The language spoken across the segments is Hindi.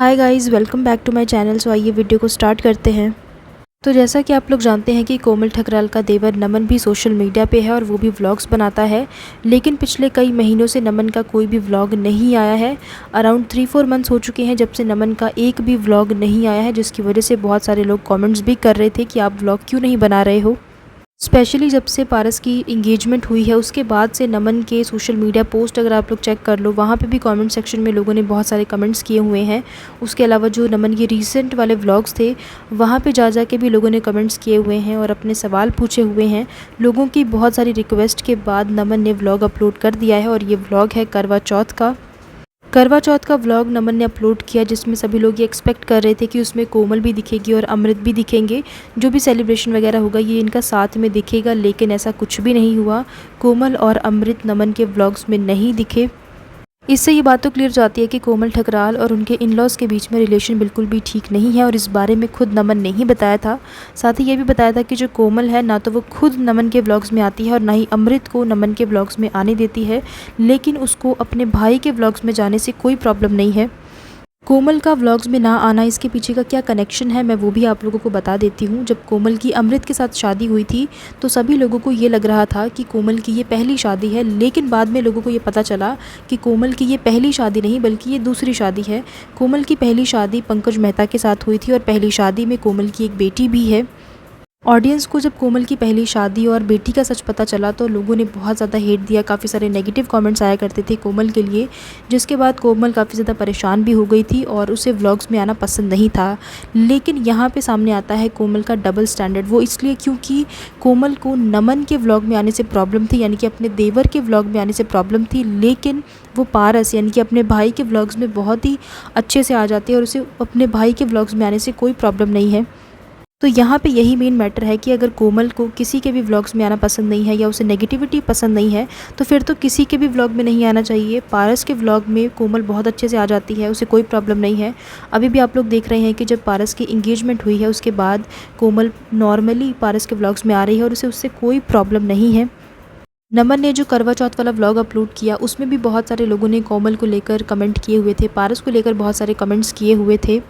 Hi guys, welcome back to my channel. So आइए वीडियो को स्टार्ट करते हैं। तो जैसा कि आप लोग जानते हैं कि कोमल ठकराल का देवर नमन भी सोशल मीडिया पे है और वो भी व्लॉग्स बनाता है। लेकिन पिछले कई महीनों से नमन का कोई भी व्लॉग नहीं आया है। अराउंड 3-4 मंथ्स हो चुके हैं जब से नमन का एक भी व्लॉग नहीं आया है, जिसकी वजह से बहुत सारे लोग कमेंट्स भी कर रहे थे कि आप व्लॉग क्यों नहीं बना रहे हो। स्पेशली जब से पारस की इंगेजमेंट हुई है उसके बाद से नमन के सोशल मीडिया पोस्ट अगर आप लोग चेक कर लो, वहाँ पे भी कमेंट सेक्शन में लोगों ने बहुत सारे कमेंट्स किए हुए हैं। उसके अलावा जो नमन के रीसेंट वाले व्लॉग्स थे वहाँ पे जा के भी लोगों ने कमेंट्स किए हुए हैं और अपने सवाल पूछे हुए हैं। लोगों की बहुत सारी रिक्वेस्ट के बाद नमन ने व्लॉग अपलोड कर दिया है और ये व्लॉग है करवा चौथ का। करवा चौथ का व्लॉग नमन ने अपलोड किया, जिसमें सभी लोग ये एक्सपेक्ट कर रहे थे कि उसमें कोमल भी दिखेगी और अमृत भी दिखेंगे। जो भी सेलिब्रेशन वगैरह होगा ये इनका साथ में दिखेगा, लेकिन ऐसा कुछ भी नहीं हुआ। कोमल और अमृत नमन के व्लॉग्स में नहीं दिखे। इससे ये बात तो क्लियर जाती है कि कोमल ठकराल और उनके इन-लॉज़ के बीच में रिलेशन बिल्कुल भी ठीक नहीं है और इस बारे में खुद नमन ने ही बताया था। साथ ही ये भी बताया था कि जो कोमल है ना तो वो खुद नमन के व्लॉग्स में आती है और ना ही अमृत को नमन के व्लॉग्स में आने देती है, लेकिन उसको अपने भाई के व्लॉग्स में जाने से कोई प्रॉब्लम नहीं है। कोमल का व्लॉग्स में ना आना, इसके पीछे का क्या कनेक्शन है मैं वो भी आप लोगों को बता देती हूँ। जब कोमल की अमृत के साथ शादी हुई थी तो सभी लोगों को ये लग रहा था कि कोमल की ये पहली शादी है, लेकिन बाद में लोगों को ये पता चला कि कोमल की ये पहली शादी नहीं बल्कि ये दूसरी शादी है। कोमल की पहली शादी पंकज मेहता के साथ हुई थी और पहली शादी में कोमल की एक बेटी भी है। ऑडियंस को जब कोमल की पहली शादी और बेटी का सच पता चला तो लोगों ने बहुत ज़्यादा हेट दिया, काफ़ी सारे नेगेटिव कमेंट्स आया करते थे कोमल के लिए, जिसके बाद कोमल काफ़ी ज़्यादा परेशान भी हो गई थी और उसे व्लॉग्स में आना पसंद नहीं था। लेकिन यहाँ पे सामने आता है कोमल का डबल स्टैंडर्ड। वो इसलिए क्योंकि कोमल को नमन के व्लॉग में आने से प्रॉब्लम थी, यानी कि अपने देवर के व्लॉग में आने से प्रॉब्लम थी, लेकिन वो पारस यानी कि अपने भाई के व्लॉग्स में बहुत ही अच्छे से आ जाती है और उसे अपने भाई के व्लॉग्स में आने से कोई प्रॉब्लम नहीं है। तो यहाँ पे यही मेन मैटर है कि अगर कोमल को किसी के भी व्लॉग्स में आना पसंद नहीं है या उसे नेगेटिविटी पसंद नहीं है तो फिर तो किसी के भी व्लॉग में नहीं आना चाहिए। पारस के व्लॉग में कोमल बहुत अच्छे से आ जाती है, उसे कोई प्रॉब्लम नहीं है। अभी भी आप लोग देख रहे हैं कि जब पारस की इंगेजमेंट हुई है उसके बाद कोमल नॉर्मली पारस के व्लॉग्स में आ रही है और उसे उससे कोई प्रॉब्लम नहीं है। नमन ने जो करवा चौथ वाला व्लॉग अपलोड किया उसमें भी बहुत सारे लोगों ने कोमल को लेकर कमेंट किए हुए थे, पारस को लेकर बहुत सारे कमेंट्स किए हुए थे।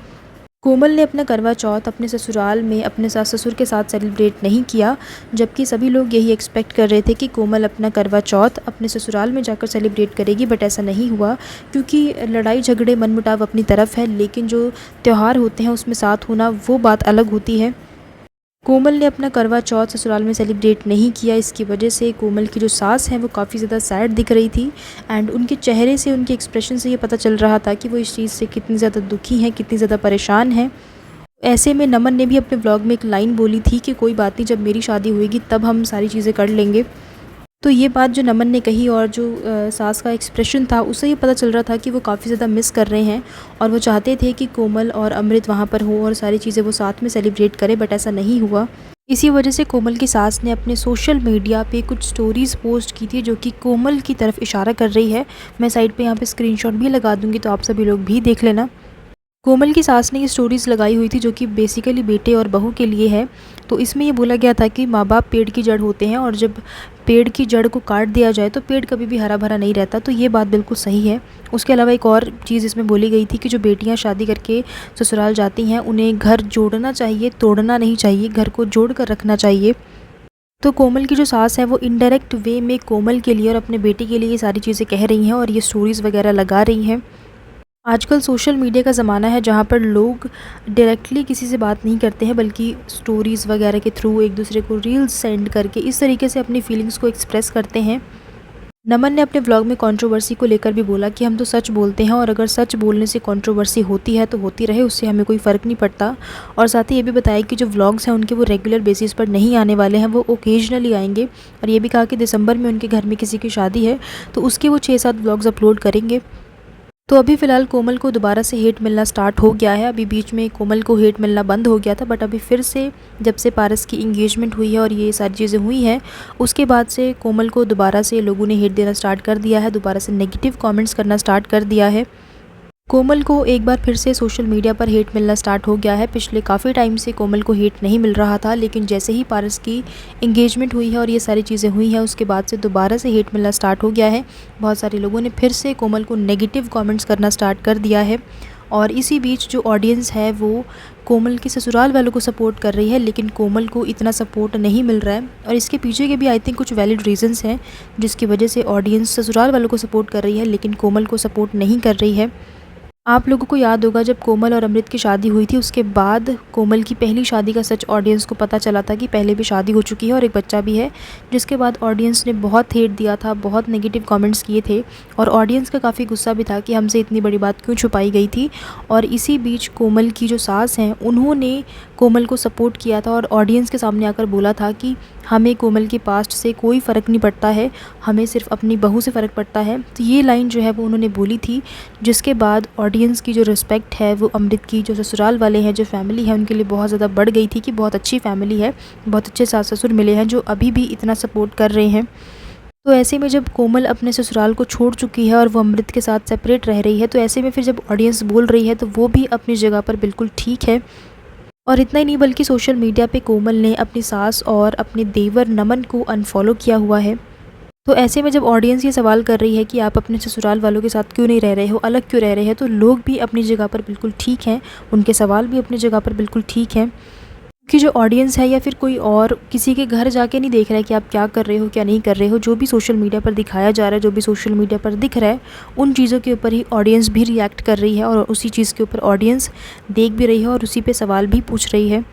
कोमल ने अपना करवा चौथ अपने ससुराल में अपने सास ससुर के साथ सेलिब्रेट नहीं किया, जबकि सभी लोग यही एक्सपेक्ट कर रहे थे कि कोमल अपना करवा चौथ अपने ससुराल में जाकर सेलिब्रेट करेगी, बट ऐसा नहीं हुआ क्योंकि लड़ाई झगड़े मनमुटाव अपनी तरफ है, लेकिन जो त्यौहार होते हैं उसमें साथ होना वो बात अलग होती है। कोमल ने अपना करवा चौथ ससुराल में सेलिब्रेट नहीं किया। इसकी वजह से कोमल की जो सास हैं वो काफ़ी ज़्यादा सैड दिख रही थी एंड उनके चेहरे से, उनके एक्सप्रेशन से ये पता चल रहा था कि वो इस चीज़ से कितनी ज़्यादा दुखी हैं, कितनी ज़्यादा परेशान हैं। ऐसे में नमन ने भी अपने व्लॉग में एक लाइन बोली थी कि कोई बात नहीं, जब मेरी शादी होएगी तब हम सारी चीज़ें कर लेंगे। तो ये बात जो नमन ने कही और जो सास का एक्सप्रेशन था उससे ये पता चल रहा था कि वो काफ़ी ज़्यादा मिस कर रहे हैं और वो चाहते थे कि कोमल और अमृत वहाँ पर हो और सारी चीज़ें वो साथ में सेलिब्रेट करें, बट ऐसा नहीं हुआ। इसी वजह से कोमल की सास ने अपने सोशल मीडिया पे कुछ स्टोरीज़ पोस्ट की थी जो कि कोमल की तरफ इशारा कर रही है। मैं साइड पे यहाँ पे स्क्रीनशॉट भी लगा दूँगी तो आप सभी लोग भी देख लेना। कोमल की सास ने ये स्टोरीज़ लगाई हुई थी जो कि बेसिकली बेटे और बहू के लिए है। तो इसमें ये बोला गया था कि माँ बाप पेड़ की जड़ होते हैं और जब पेड़ की जड़ को काट दिया जाए तो पेड़ कभी भी हरा भरा नहीं रहता। तो ये बात बिल्कुल सही है। उसके अलावा एक और चीज़ इसमें बोली गई थी कि जो बेटियाँ शादी करके ससुराल जाती हैं उन्हें घर जोड़ना चाहिए, तोड़ना नहीं चाहिए, घर को जोड़ कर रखना चाहिए। तो कोमल की जो सास है वो इनडायरेक्ट वे में कोमल के लिए और अपने बेटे के लिए ये सारी चीज़ें कह रही हैं और ये स्टोरीज़ वगैरह लगा रही हैं। आजकल सोशल मीडिया का ज़माना है जहाँ पर लोग डायरेक्टली किसी से बात नहीं करते हैं, बल्कि स्टोरीज़ वगैरह के थ्रू एक दूसरे को रील्स सेंड करके इस तरीके से अपनी फीलिंग्स को एक्सप्रेस करते हैं। नमन ने अपने व्लॉग में कंट्रोवर्सी को लेकर भी बोला कि हम तो सच बोलते हैं और अगर सच बोलने से कंट्रोवर्सी होती है तो होती रहे, उससे हमें कोई फ़र्क नहीं पड़ता। और साथ ही ये भी बताया कि जो व्लॉग्स हैं उनके वो रेगुलर बेसिस पर नहीं आने वाले हैं, वो ओकेजनली आएंगे। और ये भी कहा कि दिसंबर में उनके घर में किसी की शादी है तो उसके वो 6-7 व्लॉग्स अपलोड करेंगे। तो अभी फ़िलहाल कोमल को दोबारा से हेट मिलना स्टार्ट हो गया है। अभी बीच में कोमल को हेट मिलना बंद हो गया था, बट अभी फिर से जब से पारस की इंगेजमेंट हुई है और ये सारी चीज़ें हुई हैं उसके बाद से कोमल को दोबारा से लोगों ने हेट देना स्टार्ट कर दिया है, दोबारा से नेगेटिव कमेंट्स करना स्टार्ट कर दिया है। कोमल को एक बार फिर से सोशल मीडिया पर हेट मिलना स्टार्ट हो गया है। पिछले काफ़ी टाइम से कोमल को हेट नहीं मिल रहा था, लेकिन जैसे ही पारस की इंगेजमेंट हुई है और ये सारी चीज़ें हुई हैं उसके बाद से दोबारा से हेट मिलना स्टार्ट हो गया है। बहुत सारे लोगों ने फिर से कोमल को नेगेटिव कमेंट्स करना स्टार्ट कर दिया है और इसी बीच जो ऑडियंस है वो कोमल के ससुराल वालों को सपोर्ट कर रही है, लेकिन कोमल को इतना सपोर्ट नहीं मिल रहा है। और इसके पीछे के भी आई थिंक कुछ वैलिड रीजंस हैं जिसकी वजह से ऑडियंस ससुराल वालों को सपोर्ट कर रही है लेकिन कोमल को सपोर्ट नहीं कर रही है। आप लोगों को याद होगा जब कोमल और अमृत की शादी हुई थी, उसके बाद कोमल की पहली शादी का सच ऑडियंस को पता चला था कि पहले भी शादी हो चुकी है और एक बच्चा भी है, जिसके बाद ऑडियंस ने बहुत हेट दिया था, बहुत नेगेटिव कमेंट्स किए थे और ऑडियंस का काफ़ी गुस्सा भी था कि हमसे इतनी बड़ी बात क्यों छुपाई गई थी। और इसी बीच कोमल की जो सास हैं उन्होंने कोमल को सपोर्ट किया था और ऑडियंस के सामने आकर बोला था कि हमें कोमल के पास्ट से कोई फ़र्क नहीं पड़ता है, हमें सिर्फ अपनी बहू से फ़र्क पड़ता है। तो ये लाइन जो है वो उन्होंने बोली थी, जिसके बाद ऑडियंस की जो रिस्पेक्ट है वो अमृत की जो ससुराल वाले हैं, जो फैमिली है, उनके लिए बहुत ज़्यादा बढ़ गई थी कि बहुत अच्छी फैमिली है, बहुत अच्छे सास ससुर मिले हैं जो अभी भी इतना सपोर्ट कर रहे हैं। तो ऐसे में जब कोमल अपने ससुराल को छोड़ चुकी है और वो अमृत के साथ सेपरेट रह रही है, तो ऐसे में फिर जब ऑडियंस बोल रही है तो वो भी अपनी जगह पर बिल्कुल ठीक है। और इतना ही नहीं बल्कि सोशल मीडिया पे कोमल ने अपनी सास और अपने देवर नमन को अनफॉलो किया हुआ है। तो ऐसे में जब ऑडियंस ये सवाल कर रही है कि आप अपने ससुराल वालों के साथ क्यों नहीं रह रहे हो, अलग क्यों रह रहे हैं, तो लोग भी अपनी जगह पर बिल्कुल ठीक हैं, उनके सवाल भी अपनी जगह पर बिल्कुल ठीक हैं। कि जो ऑडियंस है या फिर कोई और किसी के घर जाके नहीं देख रहा है कि आप क्या कर रहे हो क्या नहीं कर रहे हो, जो भी सोशल मीडिया पर दिखाया जा रहा है, जो भी सोशल मीडिया पर दिख रहा है, उन चीज़ों के ऊपर ही ऑडियंस भी रिएक्ट कर रही है और उसी चीज़ के ऊपर ऑडियंस देख भी रही है और उसी पे सवाल भी पूछ रही है।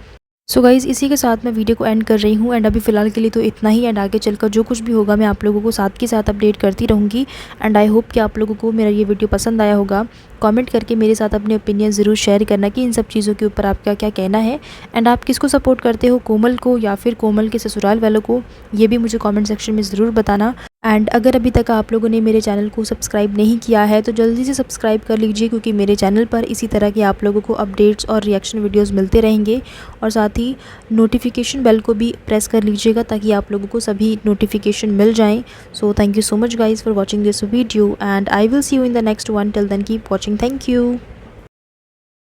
सो गाइज़, इसी के साथ मैं वीडियो को एंड कर रही हूँ एंड अभी फ़िलहाल के लिए तो इतना ही। एंड आगे चलकर जो कुछ भी होगा मैं आप लोगों को साथ के साथ अपडेट करती रहूँगी। एंड आई होप कि आप लोगों को मेरा ये वीडियो पसंद आया होगा। कमेंट करके मेरे साथ अपने ओपिनियन ज़रूर शेयर करना कि इन सब चीज़ों के ऊपर आपका क्या कहना है एंड आप किसको सपोर्ट करते हो, कोमल को या फिर कोमल के ससुराल वालों को, ये भी मुझे कमेंट सेक्शन में ज़रूर बताना। एंड अगर अभी तक आप लोगों ने मेरे चैनल को सब्सक्राइब नहीं किया है तो जल्दी से सब्सक्राइब कर लीजिए, क्योंकि मेरे चैनल पर इसी तरह के आप लोगों को अपडेट्स और रिएक्शन वीडियोस मिलते रहेंगे। और साथ ही नोटिफिकेशन बेल को भी प्रेस कर लीजिएगा ताकि आप लोगों को सभी नोटिफिकेशन मिल जाएं। So thank you so much guys for watching this video and I will see you in the next one. Till then keep watching. Thank you.